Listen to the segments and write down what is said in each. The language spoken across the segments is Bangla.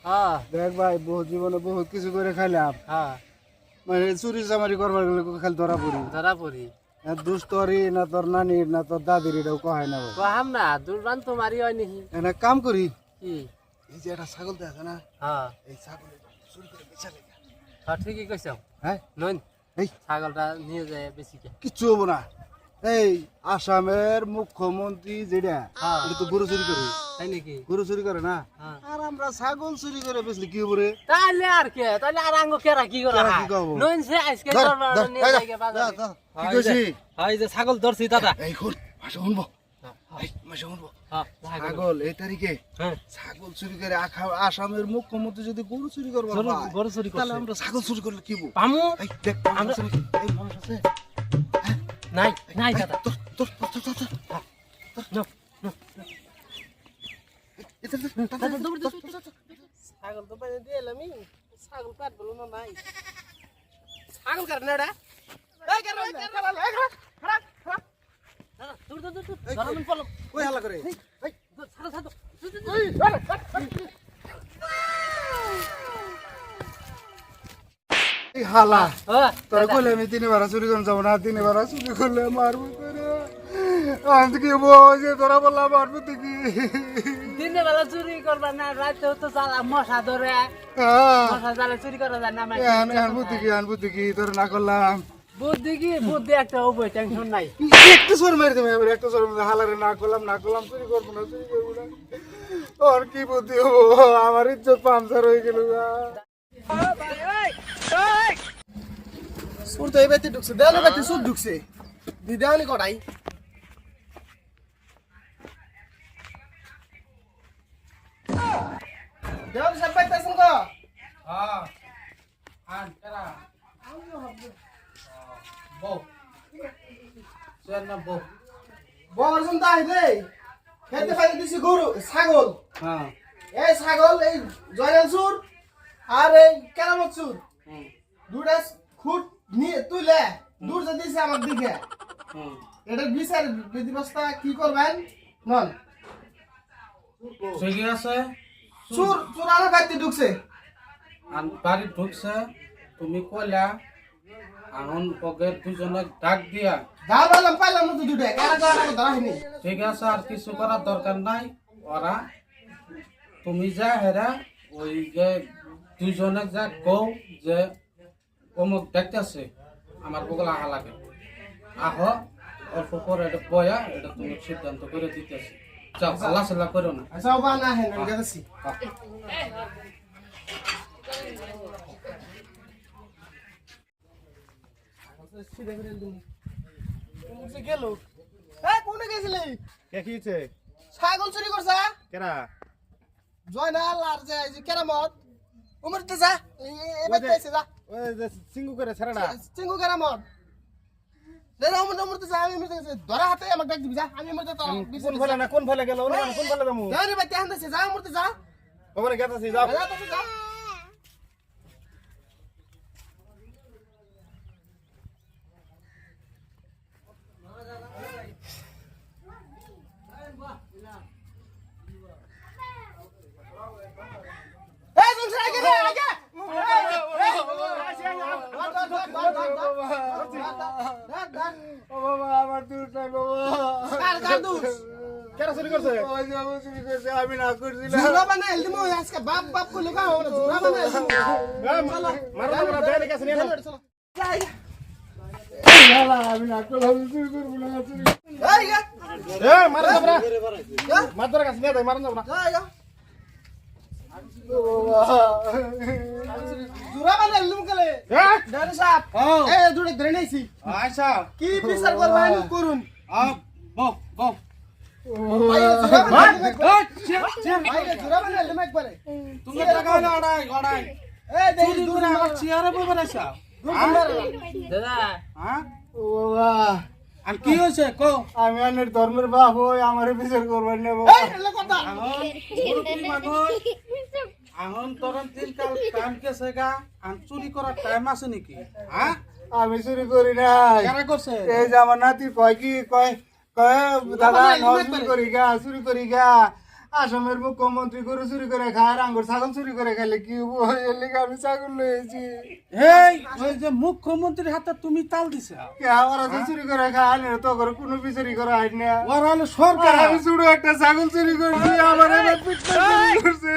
হ্যাঁ দেখ ভাই বহু জীবনে বহুত কিছু করে খাইলাম হ্যাঁ মানে চুরি চামারি করবার গেলে খালি ধরা পড়ি ধরা পড়ি দুষ তোরই না তোর নানির না তোর দাদির এটাও কহায় না ভাই কহাম না দুর্বান তো মারি হয় নাকি এনে কাম করি কি এই যে একটা ছাগল তো আছে না হ্যাঁ এই ছাগল চুরি করে বেচা লেগে হ্যাঁ ঠিকই কইছ হ্যাঁ নইন এই ছাগলটা নিয়ে যায় বেশি কে কিচ্ছু হবো না এই আসামের মুখ্যমন্ত্রী যেটা হ্যাঁ। এটা তো গরু চুরি করে তাই নাকি গরু চুরি করে না হ্যাঁ আর আমরা ছাগল চুরি করে বেচলি কি হবো রে তাহলে আর কে তাহলে আর আঙ্গ কেরা কি করে কেরা কি করবো? নইন সে আজকে ধর, দরবার ধর, নিয়ে এই যায় যা, বাজারে যা, কি কইছি এই যে ছাগল ধরছি দাদা এই শুন মাসে শুনবো এই মাসে শুনবো হ্যাঁ ছাগল এই তারিখে হ্যাঁ ছাগল চুরি করে আসামের মুখ্যমন্ত্রী যদি গরু চুরি করবো গরু চুরি তাহলে করছে আমরা ছাগল চুরি করলে কি হবো পামু এই দেখ আমরা- আছে নাকি? এই মানুষ আছে নাই নাই দাদা তোর তোর তোর তোর তোর নো দাদা দৌড় দৌড় ছাগল তো বাইরে দিয়ে এলাম ছাগল কাট বলো না নাই ছাগল কাট না ওটা এই কাট এই খারাপ খারাপ দাদা দৌড় দৌড় দৌড় ধরুন পলম কই হালা করে এই ছাড়ো ছাড়ো এই হালা হ্যাঁ তোর কইলে আমি তিনবার চুরি করে যাবো না তিনবার চুরি করলে মারবো তোরে আমি কি যে তোরা বললাম মারবো তুই কি দিনে বেলা চুরি করবা না রাতে তো জ্বালা মশা ধরে হ্যাঁ মশা জ্বালা চুরি করা যায় না আনবো তুই কি তোর না করলাম বুদ্ধি কি বুদ্ধি একটা উভয় টেনশন নাই একটু সর মারি তুমি এবার একটু সর হালারে না করলাম চুরি করবো না ওর কি বুদ্ধি হবো আমার ইজ্জত পামসার হয়ে গেল সুর তো এই বাড়িতে ঢুকছে দেওয়ালে বাড়িতে সুর ঢুকছে দি দেওয়ানি কটাই দেওয়ালি সব বাড়িতে আছেন গো হ্যাঁ আন কেরা বউ চেন না বউ বর শুনতে আই রে খেতে পাই দিছি গরু ছাগল হ্যাঁ এই ছাগল এই জয়নাল সুর আর এই কেরামত সুর দুটা খুঁট নিয়ে তুলে দূর যে দিছে আমার দিকে এটার বিচার বিধি ব্যবস্থা কি করবেন নন ঠিকই আছে সুর সুর আমার বাড়িতে ঢুকছে বাড়ি ঢুকছে তুমি কইলা এখন ওকে দুজনে ডাক দিয়া গাল বললাম পাইলাম না তো দুটা কারা কারা ধরা হয়নি ঠিক আছে আর কিছু করার দরকার নাই ওরা তুমি যা হেরা ওই যে দুজনে যা কও যে অমুক দেখতেছে আমার বগল আহা লাগে আহ অল্প পরে এটা বয়া এটা তুমি সিদ্ধান্ত করে দিতেছি যাও আল্লাহ সাল্লাহ করো না আচ্ছা বা না হেন আমি গেছি গেল এই কোনে গেছিলি কে কিছে ছাগল চুরি করছা কেরা জয়নাল আর যে এই যে কেরামত উমরতে যা এবার পেছে যা ওই যে সিঙ্গু করে ছেড়াটা চিঙ্গু কেরামত রে উমরতে যা আমি উমরতে গেছি ধরা হাতে আমাকে ডাক দিবি যা আমি উমরতে তো কোন ফলে না কোন ফলে গেল কোন ফলে যাবো যা রে বাইতে হান্দাছে যা উমরতে যা ওখানে গেতাছি যাও যা তো যা এই তুমি আগে রে আগে ও বাবা আমার দূর নাই বাবা কেরা চুরি করছে ওই যে আমি চুরি করছে আমি না করছি না জুরা বানাই দিমু আজকে বাপ বাপ কই লগা হলো জুরা বানাই দিমু মারো না দেলে কাছে নিয়ে নাও আমি না করলাম চুরি করব না চুরি এই গা এ মারো না মার ধরে কাছে নিয়ে যাই মারো না এই গা ও বাবা জুরা বানাই দিমু কলে দাদা সাহেব এই দুড়ে ধরে নাইছি আচ্ছা কি বিচার করবেন করুন বউ বউ ভাই জুরা বানাই দিমু একবারে তুমি টাকা গড়াই গড়াই এই দেই চুরি করে আমার চেয়ারে বই বানাইছা দাদা হ্যাঁ ও বাবা আর কি হয়েছে কো আমি আনের ধর্মের বাপ হই আমার বিচার করবেন না বাবা এই এলে কথা এখন তরন দিনকাল টাইম কেছে গা আর চুরি করার টাইম আছে নাকি হ্যাঁ আমি চুরি করি নাই কারা করছে এই যে আমার নাতি কয় কি কয় কয় দাদা চুরি করি গা আসামের মুখ্যমন্ত্রী গরু চুরি করে খায় আর আঙ্গুর ছাগল চুরি করে খাইলে কি হবো এর লিগে আমি ছাগল লয়েছি এই ওই যে মুখ্যমন্ত্রীর হাতে তুমি তাল দিছে কে ওরা যে চুরি করে খায় আনে তো করে কোনো বিচারি করা হয় না ওরা হলো সরকার আমি ছোট একটা ছাগল চুরি করছি আমার এবার পিটটা চুরি করছে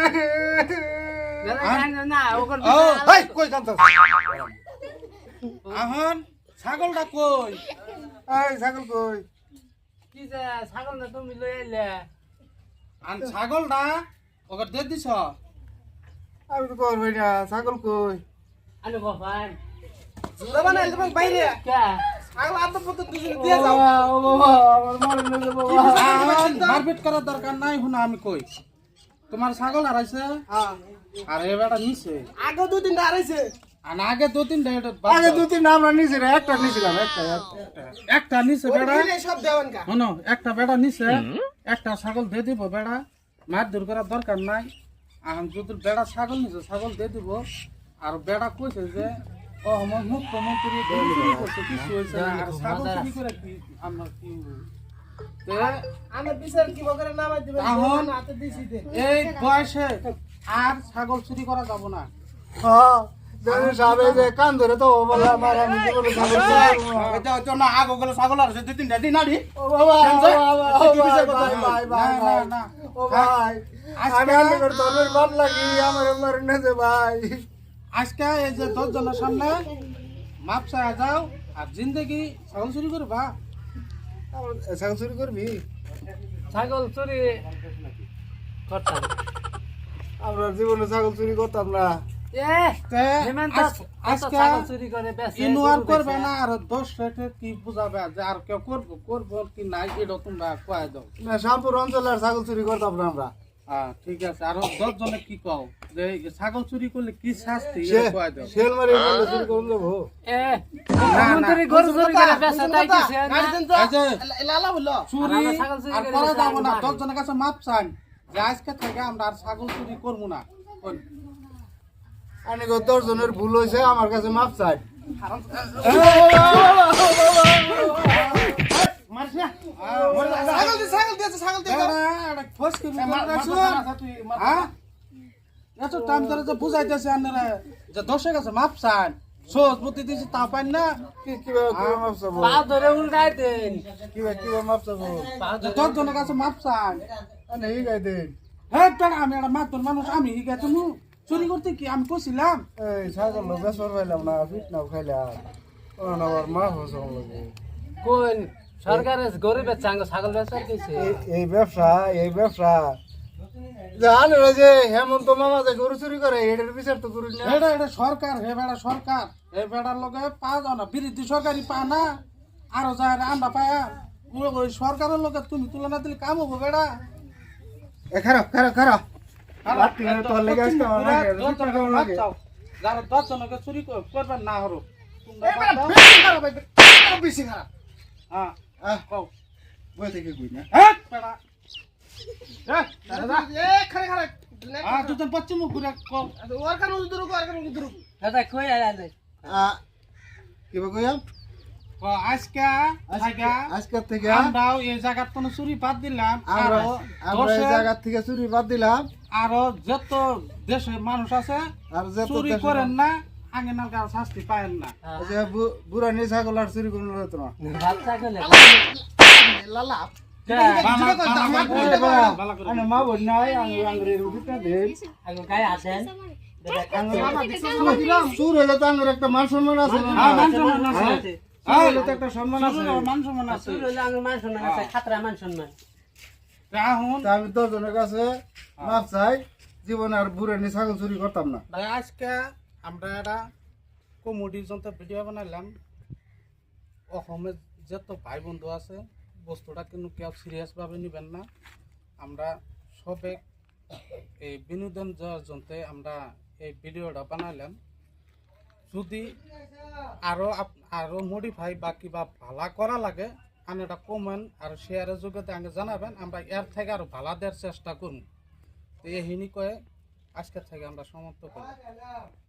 না ওখান ও এই কই কান্তাছ এখন ছাগলটা কই এই ছাগল কই কি যে ছাগল না তুমি লই আইলে আর ছাগলটা ওকে দিয়ে দিছ আমি তো করবই না ছাগল কই আনে বাবান বাবা না তোমার বাইরে কে ছাগল আত্ম পত্র দুজন দিয়ে যাও ও বাবা আমার মারে না বাবা এখন মারপিট করার দরকার নাই হুনা আমি কই তোমার ছাগল হারাইছে হ্যাঁ আর এবারটা নিছে আগে দুদিন হারাইছে আর আগে দু তিনটা এটা আগে দু তিন আমরা নিছি রে একটা নিছিলাম একটা একটা নিছে বেড়া ওই সব দেওয়ান কা শোনো একটা বেড়া নিছে একটা ছাগল দিয়ে দিব বেড়া মার দূর করার দরকার নাই এখন যদি বেড়া ছাগল নিছে ছাগল দিয়ে দিব আর বেড়া কইছে যে ও আমার মুখ্যমন্ত্রী গরু চুরি করছে কিছু হয়েছে না আর ছাগল চুরি করে কি আমরা কি তে আমার বিচার কি বকরে নামাই দিবেন এখন হাতে দিছি দে এই বয়সে আর ছাগল চুরি করা যাব না হ্যাঁ জানি সাবে যে কান ধরে তো বলা আমার আমি জীবনে ছাগল চুরি করবো না। এটা তো না আগে গেলে ছাগল আর দুই তিনটা দিন আড়ি ও বাবা ও বাবা ও ভাই ভাই ভাই ভাই না ও ভাই আমি আনলে করে তোর বাপ লাগি আমার মারে না যে ভাই আজকে এই যে 10 জনের সামনে মাপ চায়া যাও আর জিন্দগি ছাগল চুরি করবা ছাগল চুরি করবি ছাগল চুরি করতাম আমরা জীবনে ছাগল চুরি করতাম না এ তে হেমন্ত আজকে ছাগল চুরি করে বেশি ইনওয়ার করবে না আর 10 রেটে কি বুঝাবে যে আর কেউ করবো কি নাই এটা তোমরা কয়ে দাও না শ্যামপুর অঞ্চলের ছাগল চুরি করতাম না আমরা হ্যাঁ ঠিক আছে আর 10 জনে কি কও যে ছাগল চুরি করলে কি শাস্তি এটা কয়ে দাও শেল মারি বললে চুরি করুন যাবো এ মুখ্যমন্ত্রী গরু চুরি করে বেশি তাই কিছু গাড়ি দেন তো এই যে লালা বললো চুরি আমরা ছাগল চুরি আর করে করা বেশি যাবো না আমরা 10 জনের কাছে মাপ চান যে আজকে থেকে আমরা আর ছাগল চুরি করবো না কোন আনি গো 10 জনের ভুল হয়েছে আমার কাছে মাপ চাই মারছ না ছাগল দিয়েছে ছাগল দিয়ে দাও এটা ফসকে হ্যাঁ এত টাইম ধরে যে বুঝাইতেছে আপনারা যে 10 কাছে মাপ চান সোজ বুদ্ধি দিয়েছি তা পান না কিভাবে মাপ চাবো পা ধরে উল্টাই দেন কিভাবে মাপ চাবো যে 10 জনের কাছে মাপ চান আনে এই গাই দেন হ্যাঁ টাকা আমি একটা মাতর মানুষ আমি হিগাই তুমি চুরি করতে কি আমি কইছিলাম এই ছাগল বেসর পাইলাম না ফিট নাও খাইলাম ও না আবার মা হসম লাগে কোন সরকারের গরিবের ছাগল বেচার কইছে এই ব্যবসা জানো যে হেমন্ত মামা যে গরু চুরি করে এটার বিচার তো করিস না এটা সরকার হে বেড়া সরকার হে বেড়ার লগে পা যাও না বিরোধী সরকারি পা না আরো যায় আমরা পায়া ওই সরকারের লগে তুমি তুলনা দিলে কাম হবো বেড়া এ খারাপ রাত্রি তোর লেগে আসতে আমার লাগে বিচার কেমন লাগে যারা 10 জনকে চুরি করবেন না হরো তোমরা বাদ দাও। বেশি খারাপ ভাই বেশি খারাপ হ্যাঁ কও বই থেকে কই না হ্যাঁ বেড়া এ খারে খারে দুজন পশ্চিম ঘুরে কও ওর কারণে উদুর উদুর দাদা কই আইলে কিবা কইয়াম আজকে আজকে থেকে আমরাও এই জায়গার কোনো চুরি বাদ দিলাম আমরা আরো এই জায়গা থেকে চুরি বাদ দিলাম আরো যত দেশের মানুষ আছে আর যে চুরি করেন না আগে নালকার শাস্তি পায়েন না যে বুড়া নিয়ে ছাগল আর চুরি করলো তো না বাচ্চা গেলে লালা আমি মা বল নাই আমি আঙ্গুরের উঠিটা দেই আগে গায়ে আসেন সুর হলে তো আঙ্গুর একটা মান সম্মান আছে না? হ্যাঁ, মান সম্মান আছে। সুর হলে তো একটা সম্মান আছে মান সম্মান আছে চুরি হইলে আগে মান সম্মান আছে খাতরা মান সম্মান রাহুন তা আমি 10 জনের কাছে মাপ চাই জীবনে আর বুড়া নিয়ে ছাগল চুরি করতাম না ভাই আজকে আমরা একটা কমেডির জন্য ভিডিও বানাইলাম অসমের যত ভাই বন্ধু আছে বস্তুটা কিন্তু কেউ সিরিয়াস ভাবে নিবেন না আমরা সবে এই বিনোদন দেওয়ার জন্য আমরা এই ভিডিওটা বানাইলাম যদি আরো মডিফাই বা কিবা ভালো করা লাগে আমি এটা কমেন্ট আর শেয়ারের যোগ্যতা আগে জানাবেন আমরা এর থেকে আরো ভালো দেওয়ার চেষ্টা করব তো এই হিনি কয়ে আজকের থেকে আমরা সমাপ্ত করি